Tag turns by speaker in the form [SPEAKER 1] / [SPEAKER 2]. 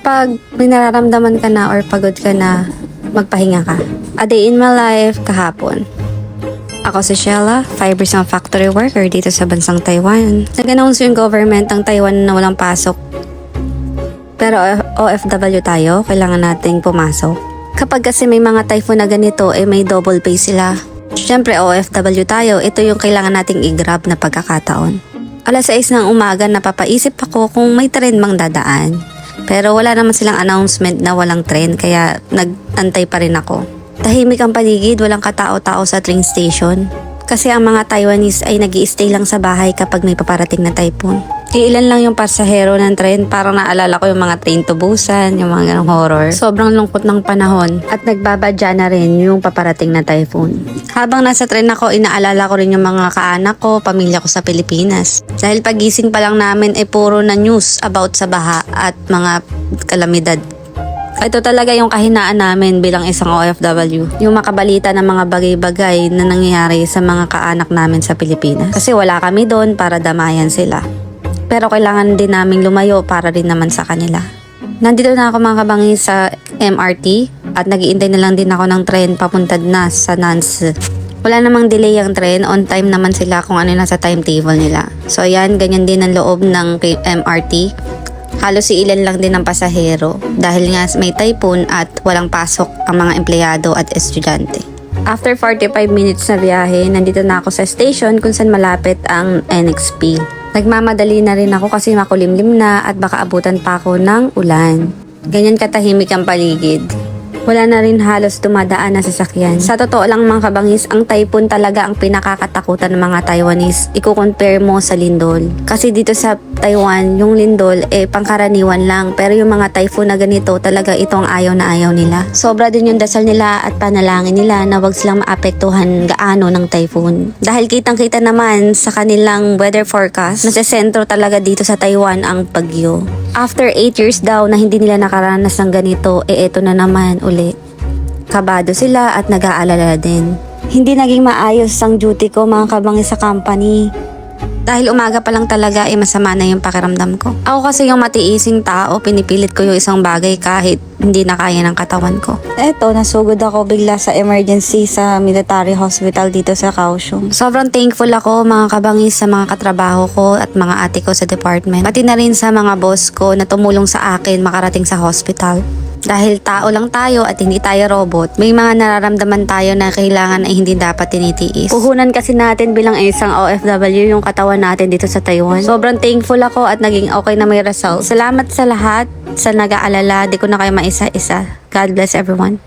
[SPEAKER 1] Kapag may nararamdaman ka na or pagod ka na, magpahinga ka. A day in my life kahapon. Ako si Sheila, 5 years ng factory worker dito sa bansang Taiwan. Nag-announce yung government ng Taiwan na walang pasok. Pero OFW tayo, kailangan nating pumasok. Kapag kasi may mga typhoon na ganito, may double pay sila. Siyempre OFW tayo, ito yung kailangan nating i-grab na pagkakataon. Alas 6 ng umaga, napapaisip ako kung may tren mang dadaan. Pero wala naman silang announcement na walang tren, kaya nag-antay pa rin ako. Tahimik ang paligid, walang katao-tao sa train station. Kasi ang mga Taiwanese ay nag-i-stay lang sa bahay kapag may paparating na typhoon. Ilan lang yung pasahero ng tren, parang naalala ko yung mga train to Busan, yung mga ganong horror. Sobrang lungkot ng panahon at nagbabadya na rin yung paparating na typhoon. Habang nasa tren ako, inaalala ko rin yung mga kaanak ko, pamilya ko sa Pilipinas. Dahil pagising pa lang namin puro na news about sa baha at mga kalamidad. Ito talaga yung kahinaan namin bilang isang OFW. Yung makabalita ng mga bagay-bagay na nangyayari sa mga kaanak namin sa Pilipinas. Kasi wala kami doon para damayan sila. Pero kailangan din naming lumayo para rin naman sa kanila. Nandito na ako mga kabangi sa MRT at nag-iintay na lang din ako ng tren papunta na sa Nancy. Wala namang delay ang tren, on time naman sila kung ano na sa timetable nila. So ayan, ganyan din ang loob ng MRT. Halos ilan lang din ang pasahero dahil nga may typhoon at walang pasok ang mga empleyado at estudyante. After 45 minutes na biyahe, nandito na ako sa station kung saan malapit ang NXP. Nagmamadali na rin ako kasi makulimlim na at baka abutan pa ako ng ulan. Ganyan katahimik ang paligid. Wala na rin halos dumadaan na sasakyan. Sa totoo lang mga kabangis, ang typhoon talaga ang pinakakatakutan ng mga Taiwanese. Iko-compare mo sa lindol. Kasi dito sa Taiwan, yung lindol pangkaraniwan lang. Pero yung mga typhoon na ganito, talaga ito ang ayaw na ayaw nila. Sobra din yung dasal nila at panalangin nila na wag silang maapektuhan gaano ng typhoon. Dahil kitang-kita naman sa kanilang weather forecast, nasa sentro talaga dito sa Taiwan ang bagyo. After 8 years daw na hindi nila nakaranas ng ganito, eto na naman ulit. Kabado sila at nag-aalala din. Hindi naging maayos ang duty ko mga kabangi sa company. Dahil umaga pa lang talaga masama na yung pakiramdam ko. Ako kasi yung matiising tao, pinipilit ko yung isang bagay kahit hindi na kaya ng katawan ko. Eto, nasugod ako bigla sa emergency sa military hospital dito sa Kaohsiung. Sobrang thankful ako mga kabangis sa mga katrabaho ko at mga ate ko sa department. Pati na rin sa mga boss ko na tumulong sa akin makarating sa hospital. Dahil tao lang tayo at hindi tayo robot, may mga nararamdaman tayo na kailangan ay hindi dapat tinitiis. Puhunan kasi natin bilang isang OFW yung katawan natin dito sa Taiwan. Sobrang thankful ako at naging okay na may result. Salamat sa lahat sa nag-aalala, di ko na kayo maisa-isa. God bless everyone.